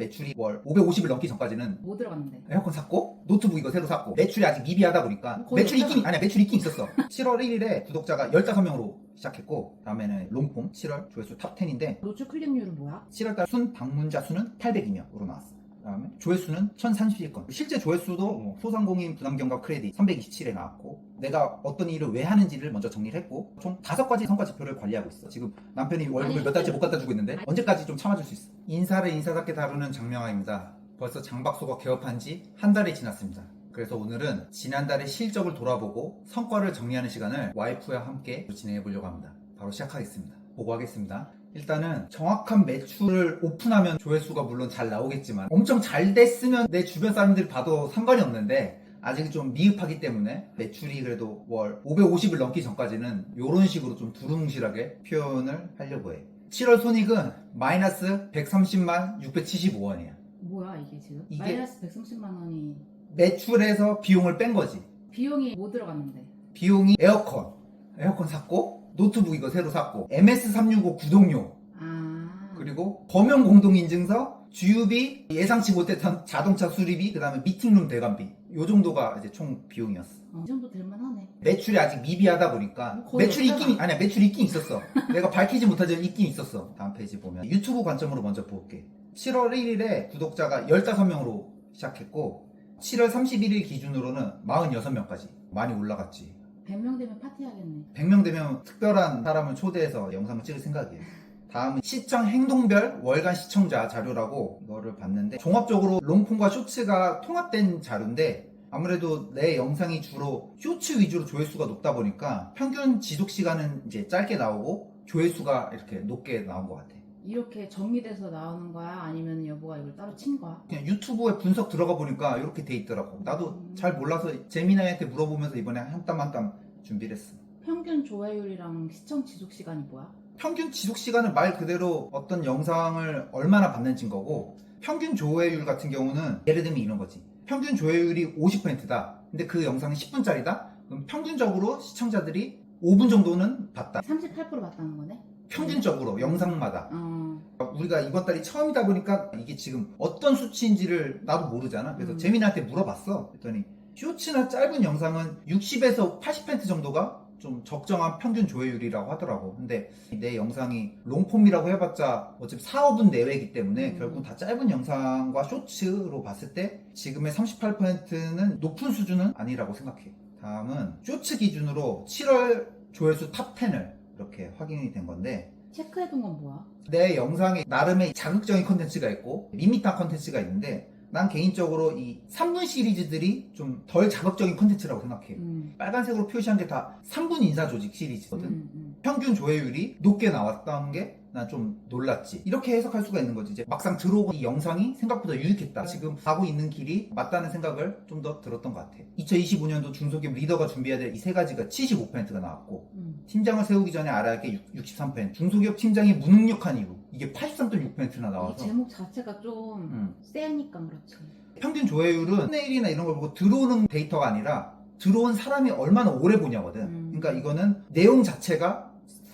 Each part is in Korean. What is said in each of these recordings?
매출이 월 550을 넘기 전까지는 뭐 들어갔는데? 에어컨 샀고 노트북 이거 새로 샀고 매출이 아직 미비하다 보니까 거의 매출이 없잖아. 매출이 있긴 있었어. 7월 1일에 구독자가 15명으로 시작했고 다음에는 롱폼 7월 조회수 탑 10인데 노출 클릭률은 뭐야? 7월달 순 방문자 수는 802명으로 나왔어. 그다음에 조회수는 1031건. 실제 조회수도 소상공인 부담경과 크레딧 327에 나왔고 내가 어떤 일을 왜 하는지를 먼저 정리를 했고 총 5가지 성과 지표를 관리하고 있어. 지금 남편이 월급을 아니, 몇 달째 못 갖다 주고 있는데 아니. 언제까지 좀 참아줄 수 있어. 인사를 인사답게 다루는 장명아입니다. 벌써 장박소가 개업한 지 한 달이 지났습니다. 그래서 오늘은 지난달의 실적을 돌아보고 성과를 정리하는 시간을 와이프와 함께 진행해 보려고 합니다. 바로 시작하겠습니다. 보고하겠습니다. 일단은 정확한 매출을 오픈하면 조회수가 물론 잘 나오겠지만 엄청 잘 됐으면 내 주변 사람들이 봐도 상관이 없는데 아직 좀 미흡하기 때문에 매출이 그래도 월 550을 넘기 전까지는 이런 식으로 좀 두루뭉실하게 표현을 하려고 해. 7월 손익은 마이너스 130만 675원이야. 뭐야 이게 지금? 이게- 마이너스 130만 원이 매출에서 비용을 뺀 거지. 비용이 뭐 들어갔는데? 비용이 에어컨 샀고 노트북 이거 새로 샀고 MS365 구독료 아 그리고 범용 공동인증서 주유비 예상치 못했던 자동차 수리비 그 다음에 미팅룸 대관비 요 정도가 이제 총 비용이었어. 이 정도 될만하네. 매출이 아직 미비하다 보니까 거의 매출이 없잖아. 매출이 있긴 있었어. 내가 밝히지 못하지만 있긴 있었어. 다음 페이지 보면 유튜브 관점으로 먼저 볼게. 7월 1일에 구독자가 15명으로 시작했고 7월 31일 기준으로는 46명까지 많이 올라갔지. 100명 되면 파티하겠네. 100명 되면 특별한 사람을 초대해서 영상을 찍을 생각이에요. 다음은 시청 행동별 월간 시청자 자료라고 이거를 봤는데 종합적으로 롱폼과 쇼츠가 통합된 자료인데 아무래도 내 영상이 주로 쇼츠 위주로 조회수가 높다 보니까 평균 지속 시간은 이제 짧게 나오고 조회수가 이렇게 높게 나온 것 같아. 이렇게 정리돼서 나오는 거야? 아니면 여보가 이걸 따로 친 거야? 그냥 유튜브에 분석 들어가 보니까 이렇게 돼 있더라고. 나도 잘 몰라서 재미나이한테 물어보면서 이번에 한 땀 한 땀 준비를 했어. 평균 조회율이랑 시청 지속 시간이 뭐야? 평균 지속 시간은 말 그대로 어떤 영상을 얼마나 봤는지인 거고 평균 조회율 같은 경우는 예를 들면 이런 거지. 평균 조회율이 50%다. 근데 그 영상이 10분짜리다? 그럼 평균적으로 시청자들이 5분 정도는 봤다. 38% 봤다는 거네? 평균적으로 영상마다. 어. 우리가 이번 달이 처음이다 보니까 이게 지금 어떤 수치인지를 나도 모르잖아. 그래서 재민이한테 물어봤어. 그랬더니 쇼츠나 짧은 영상은 60에서 80% 정도가 좀 적정한 평균 조회율이라고 하더라고. 근데 내 영상이 롱폼이라고 해봤자 어차피 4, 5분 내외이기 때문에 결국 다 짧은 영상과 쇼츠로 봤을 때 지금의 38%는 높은 수준은 아니라고 생각해. 다음은 쇼츠 기준으로 7월 조회수 탑 10을 이렇게 확인이 된 건데 체크해둔 건 뭐야? 내 영상에 나름의 자극적인 컨텐츠가 있고 밋밋한 컨텐츠가 있는데 난 개인적으로 이 3분 시리즈들이 좀 덜 자극적인 컨텐츠라고 생각해. 빨간색으로 표시한 게 다 3분 인사조직 시리즈거든. 평균 조회율이 높게 나왔다는 게 난 좀 놀랐지. 이렇게 해석할 수가 있는 거지. 이제 막상 들어오고 이 영상이 생각보다 유익했다. 지금 가고 있는 길이 맞다는 생각을 좀 더 들었던 것 같아. 2025년도 중소기업 리더가 준비해야 될 이 세 가지가 75%가 나왔고 팀장을 세우기 전에 알아야 할 게 63%. 중소기업 팀장이 무능력한 이유. 이게 83.6%나 이 나와서 제목 자체가 좀 세니까 그렇지. 평균 조회율은 썸네일이나 이런 걸 보고 들어오는 데이터가 아니라 들어온 사람이 얼마나 오래 보냐거든. 그러니까 이거는 내용 자체가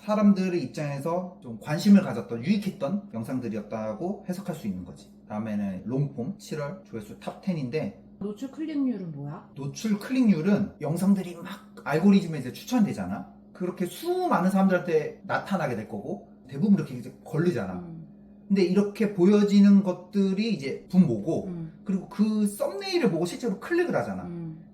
사람들의 입장에서 좀 관심을 가졌던 유익했던 영상들이었다고 해석할 수 있는 거지. 다음에는 롱폼 7월 조회수 탑 10인데 노출 클릭률은 뭐야? 노출 클릭률은 영상들이 막 알고리즘에 이제 추천되잖아. 그렇게 수많은 사람들한테 나타나게 될 거고 대부분 이렇게 이제 걸리잖아. 근데 이렇게 보여지는 것들이 이제 분모고 그리고 그 썸네일을 보고 실제로 클릭을 하잖아.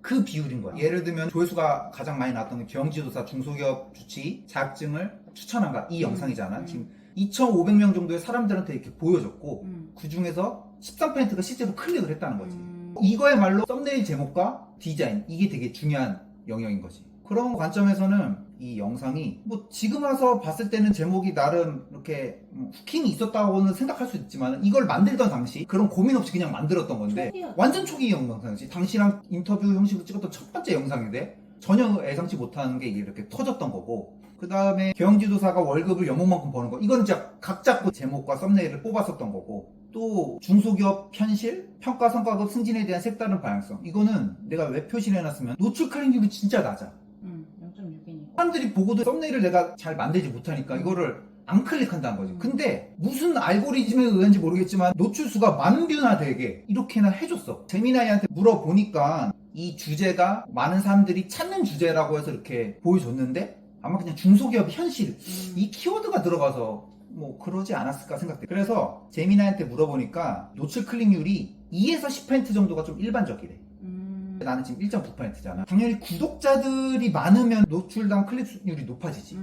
그 비율인 거야. 예를 들면 조회수가 가장 많이 나왔던 게 경기도사 중소기업 주치 자격증을 추천한가 이 영상이잖아. 지금 2,500명 정도의 사람들한테 이렇게 보여줬고 그 중에서 13%가 실제로 클릭을 했다는 거지. 이거야말로 썸네일 제목과 디자인 이게 되게 중요한 영역인 거지. 그런 관점에서는 이 영상이 뭐 지금 와서 봤을 때는 제목이 나름 이렇게 후킹이 있었다고는 생각할 수 있지만 이걸 만들던 당시 그런 고민 없이 그냥 만들었던 건데 초기였죠. 완전 초기 영상이지. 당시랑 인터뷰 형식으로 찍었던 첫 번째 영상인데 전혀 예상치 못하는 게 이렇게 터졌던 거고 그 다음에 경기도사가 월급을 연봉만큼 버는 거 이거는 진짜 각 잡고 제목과 썸네일을 뽑았었던 거고 또 중소기업 현실, 평가 성과급 승진에 대한 색다른 방향성 이거는 내가 왜 표시를 해놨으면 노출 클릭률이 진짜 낮아. 0.6이니까. 사람들이 보고도 썸네일을 내가 잘 만들지 못하니까 이거를 안 클릭한다는 거지. 음. 근데 무슨 알고리즘에 의한지 모르겠지만 노출수가 10,000뷰나 되게 이렇게나 해줬어. 제미나이한테 물어보니까 이 주제가 많은 사람들이 찾는 주제라고 해서 이렇게 보여줬는데 아마 그냥 중소기업 현실 이 키워드가 들어가서 뭐 그러지 않았을까 생각돼. 그래서 제미나이한테 물어보니까 노출 클릭률이 2에서 10% 정도가 좀 일반적이래. 나는 지금 1.9%잖아. 당연히 구독자들이 많으면 노출당 클릭률이 높아지지.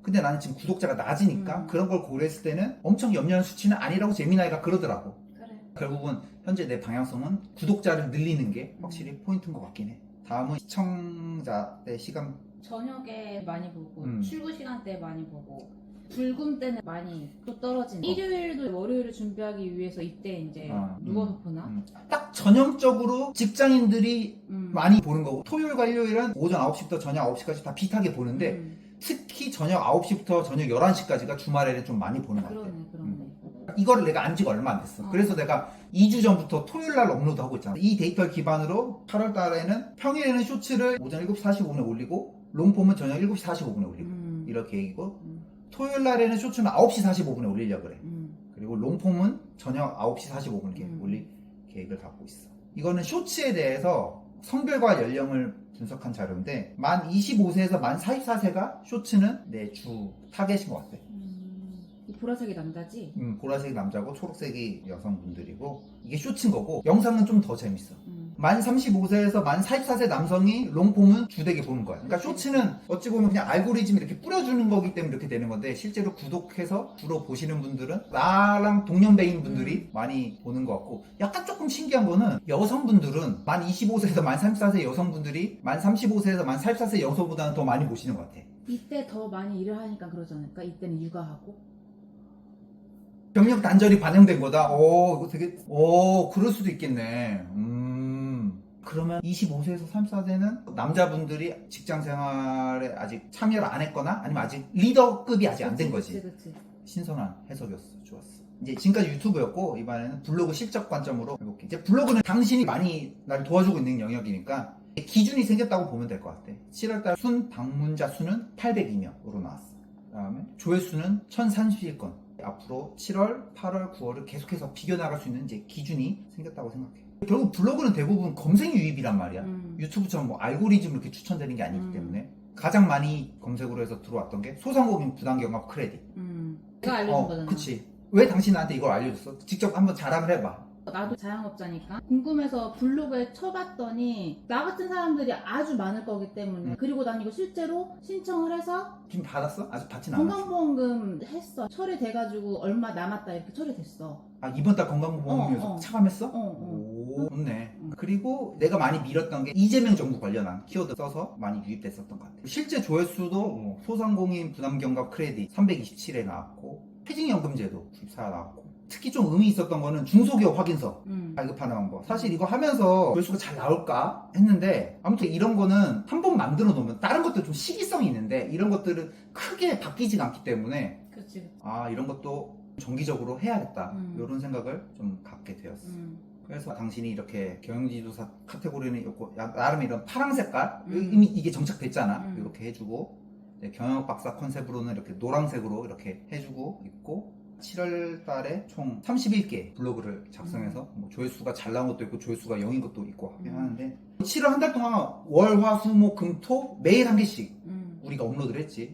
근데 나는 지금 구독자가 낮으니까 그런 걸 고려했을 때는 엄청 염려하는 수치는 아니라고 제미나이가 그러더라고. 그래. 결국은 현재 내 방향성은 구독자를 늘리는 게 확실히 포인트인 것 같긴 해. 다음은 시청자의 시간. 저녁에 많이 보고 음. 출근 시간대 많이 보고 불금 때는 많이 또 떨어지는. 일요일도 월요일을 준비하기 위해서 이때 이제 누워서 보나? 딱 전형적으로 직장인들이 많이 보는 거고 토요일과 일요일은 오전 9시부터 저녁 9시까지 다 비슷하게 보는데 특히 저녁 9시부터 저녁 11시까지가 주말에는 좀 많이 보는 것 같아. 그러네. 이거를 내가 안 지가 얼마 안 됐어. 그래서 내가 2주 전부터 토요일날 업로드하고 있잖아. 이 데이터를 기반으로 8월 달에는 평일에는 쇼츠를 오전 7시 45분에 올리고 롱폼은 저녁 7시 45분에 올리고 이럴 계획이고 토요일 날에는 쇼츠는 9시 45분에 올리려고 그래. 그리고 롱폼은 저녁 9시 45분에 올릴 계획을 갖고 있어. 이거는 쇼츠에 대해서 성별과 연령을 분석한 자료인데 만 25세에서 만 44세가 쇼츠는 내 주 타겟인 것 같아. 이 보라색이 남자지? 보라색이 남자고 초록색이 여성분들이고 이게 쇼츠인 거고 영상은 좀 더 재밌어. 만 35세에서 만 44세 남성이 롱폼은 주되게 보는 거야. 그러니까 쇼츠는 어찌 보면 그냥 알고리즘이 이렇게 뿌려주는 거기 때문에 이렇게 되는 건데 실제로 구독해서 주로 보시는 분들은 나랑 동년배인 분들이 많이 보는 것 같고 약간 조금 신기한 거는 여성분들은 만 25세에서 만 34세 여성분들이 만 35세에서 만 44세 여성보다는 더 많이 보시는 것 같아. 이때 더 많이 일을 하니까 그러지 않을까? 이때는 육아하고 병력 단절이 반영된 거다. 이거 되게, 그럴 수도 있겠네. 그러면 25세에서 34세는 남자분들이 직장 생활에 아직 참여를 안 했거나 아니면 아직 리더급이 아직 안 된 거지. 그치. 신선한 해석이었어. 좋았어. 이제 지금까지 유튜브였고 이번에는 블로그 실적 관점으로 해볼게. 이제 블로그는 당신이 많이 날 도와주고 있는 영역이니까 기준이 생겼다고 보면 될 것 같아. 7월달 순 방문자 수는 802명으로 나왔어. 그 다음에 조회수는 1031건. 앞으로 7월, 8월, 9월을 계속해서 비교나갈 수 있는 이제 기준이 생겼다고 생각해. 결국 블로그는 대부분 검색 유입이란 말이야. 유튜브처럼 뭐 알고리즘으로 이렇게 추천되는 게 아니기 때문에 가장 많이 검색으로 해서 들어왔던 게 소상공인 부당경합 크레딧. 내가 알려준 거잖아. 그치. 왜 당신 나한테 이걸 알려줬어? 직접 한번 자랑을 해봐. 나도 자영업자니까 궁금해서 블로그에 쳐봤더니 나 같은 사람들이 아주 많을 거기 때문에 그리고 난 이거 실제로 신청을 해서 지금 받았어? 아직 받진 않았어. 건강보험금 했어. 처리돼가지고 얼마 남았다 이렇게 처리됐어. 이번 달 건강보험금에서 차감했어? 오, 좋네. 그리고 내가 많이 밀었던 게 이재명 정부 관련한 키워드 써서 많이 유입됐었던 것 같아. 실제 조회수도 소상공인 부담경과 크레딧 327에 나왔고 퇴직연금제도 94 나왔고 특히 좀 의미 있었던 거는 중소기업 확인서 발급하는 방법. 사실 이거 하면서 조회수가 잘 나올까 했는데 아무튼 이런 거는 한 번 만들어 놓으면 다른 것도 좀 시기성이 있는데 이런 것들은 크게 바뀌지가 않기 때문에 그치. 이런 것도 정기적으로 해야겠다 이런 생각을 좀 갖게 되었어. 그래서 당신이 이렇게 경영지도사 카테고리는 있고 나름 이런 파란 색깔 이미 이게 정착됐잖아. 이렇게 해주고 경영 박사 컨셉으로는 이렇게 노란색으로 이렇게 해주고 있고 7월 달에 총 31개 블로그를 작성해서 뭐 조회수가 잘 나온 것도 있고 조회수가 0인 것도 있고 하긴 하는데 7월 한 달 동안 월, 화, 수, 목, 금, 토 매일 한 개씩 우리가 업로드를 했지.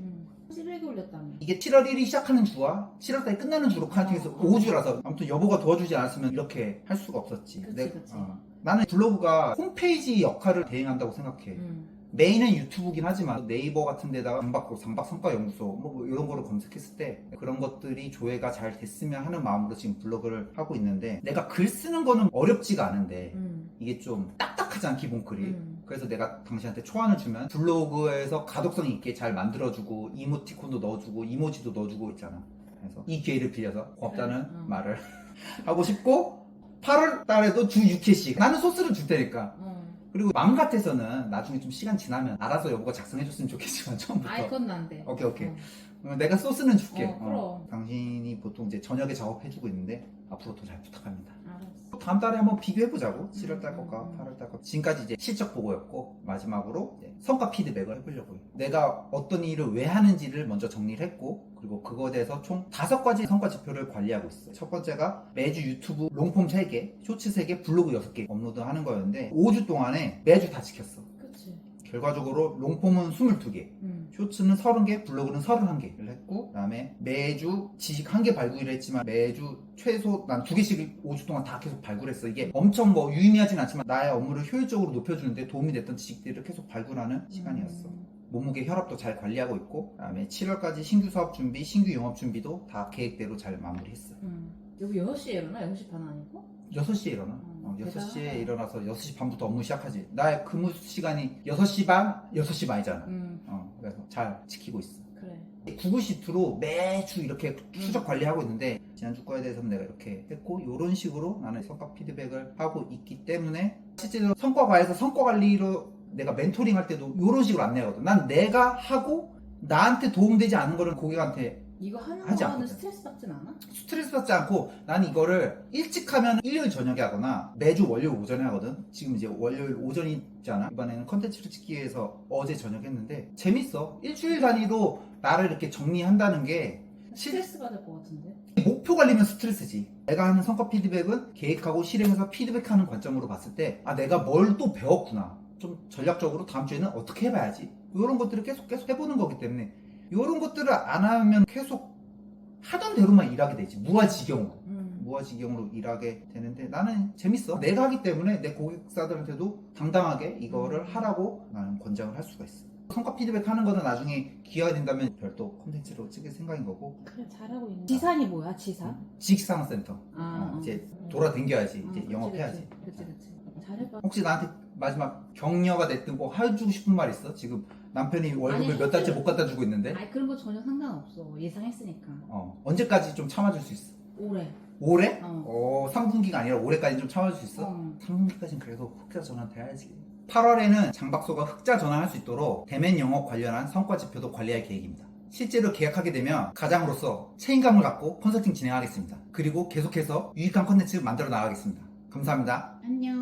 11개 올렸다며. 이게 7월 1일이 시작하는 주와 7월 달에 끝나는 주로 카운팅해서 5주라서 아무튼 여보가 도와주지 않았으면 이렇게 할 수가 없었지. 그치. 나는 블로그가 홈페이지 역할을 대행한다고 생각해. 메인은 유튜브긴 하지만 네이버 같은 데다가 상박 성과연구소 뭐 이런 거를 검색했을 때 그런 것들이 조회가 잘 됐으면 하는 마음으로 지금 블로그를 하고 있는데 내가 글 쓰는 거는 어렵지가 않은데 이게 좀 딱딱하잖아 기본글이. 그래서 내가 당신한테 초안을 주면 블로그에서 가독성 있게 잘 만들어주고 이모티콘도 넣어주고 이모지도 넣어주고 있잖아. 그래서 이 기회를 빌려서 고맙다는 말을 하고 싶고 8월 달에도 주 6회씩 나는 소스를 줄 테니까 그리고 마음 같아서는 나중에 좀 시간 지나면 알아서 여보가 작성해줬으면 좋겠지만 처음부터 그건 안 돼. 오케이 내가 소스는 줄게. 그럼. 당신이 보통 이제 저녁에 작업해주고 있는데 앞으로 더 잘 부탁합니다. 알았어. 다음 달에 한번 비교해보자고. 7월달 것과 8월달 것. 지금까지 이제 실적 보고였고, 마지막으로 이제 성과 피드백을 해보려고요. 내가 어떤 일을 왜 하는지를 먼저 정리를 했고, 그리고 그거에 대해서 총 5가지 성과 지표를 관리하고 있어요. 첫 번째가 매주 유튜브 롱폼 3개, 쇼츠 3개, 블로그 6개 업로드 하는 거였는데 5주 동안에 매주 다 지켰어. 그치. 결과적으로 롱폼은 22개, 쇼츠는 30개, 블로그는 31개를 했고, 그 다음에 매주 지식 1개 발굴을 했지만 매주 최소 난 2개씩 5주 동안 다 계속 발굴했어. 이게 엄청 뭐 유의미하진 않지만 나의 업무를 효율적으로 높여주는데 도움이 됐던 지식들을 계속 발굴하는 시간이었어. 몸무게 혈압도 잘 관리하고 있고, 그 다음에 7월까지 신규 사업 준비, 신규 영업 준비도 다 계획대로 잘 마무리했어. 여기 6시에 일어나? 6시 반 아니고? 6시에 일어나. 6시에 대단하다. 일어나서 6시 반부터 업무 시작하지. 나의 근무 시간이 6시 반, 6시 반이잖아. 그래서 잘 지키고 있어. 그래. 구글 시트로 매주 이렇게 추적 관리하고 있는데, 지난주 거에 대해서는 내가 이렇게 했고, 이런 식으로 나는 성과 피드백을 하고 있기 때문에 실제로 성과과에서 성과 관리로 내가 멘토링 할 때도 이런 식으로 안내하거든. 난 내가 하고 나한테 도움되지 않은 거는 고객한테 이거 하는 하지 거는 않거든. 스트레스 받진 않아? 스트레스 받지 않고, 나는 이거를 일찍 하면 일요일 저녁에 하거나 매주 월요일 오전에 하거든. 지금 이제 월요일 오전이잖아. 이번에는 컨텐츠를 찍기 위해서 어제 저녁 했는데 재밌어. 일주일 단위로 나를 이렇게 정리한다는 게 스트레스 받을 것 같은데? 목표 관리면 스트레스지. 내가 하는 성과 피드백은 계획하고 실행해서 피드백하는 관점으로 봤을 때, 아, 내가 뭘 또 배웠구나. 좀 전략적으로 다음 주에는 어떻게 해봐야지. 이런 것들을 계속 해보는 거기 때문에, 이런 것들을 안 하면 계속 하던 대로만 일하게 되지. 무아지경으로. 무아지경으로 일하게 되는데, 나는 재밌어. 내가 하기 때문에 내 고객사들한테도 당당하게 이거를 하라고 나는 권장을 할 수가 있어. 성과 피드백 하는 거는 나중에 기회가 된다면 별도 콘텐츠로 찍을 생각인 거고. 그래, 잘하고 있네. 지산이 뭐야, 지산? 지식산업센터. 아, 이제 돌아댕겨야지. 이제 그치, 영업해야지. 그치. 잘해봐. 혹시 나한테 마지막 격려가 됐든 뭐 해주고 싶은 말 있어? 지금 남편이 월급을 아니, 몇 달째 못 갖다 주고 있는데. 아니, 그런 거 전혀 상관없어. 예상했으니까. 언제까지 좀 참아줄 수 있어? 올해. 올해? 3분기가 3분기가 아니라 올해까지 좀 참아줄 수 있어? 3분기까지는 그래도 흑자 전환 돼야지. 8월에는 장박소가 흑자 전환할 수 있도록 대면 영업 관련한 성과 지표도 관리할 계획입니다. 실제로 계약하게 되면 가장으로서 책임감을 갖고 컨설팅 진행하겠습니다. 그리고 계속해서 유익한 컨텐츠 만들어 나가겠습니다. 감사합니다. 안녕.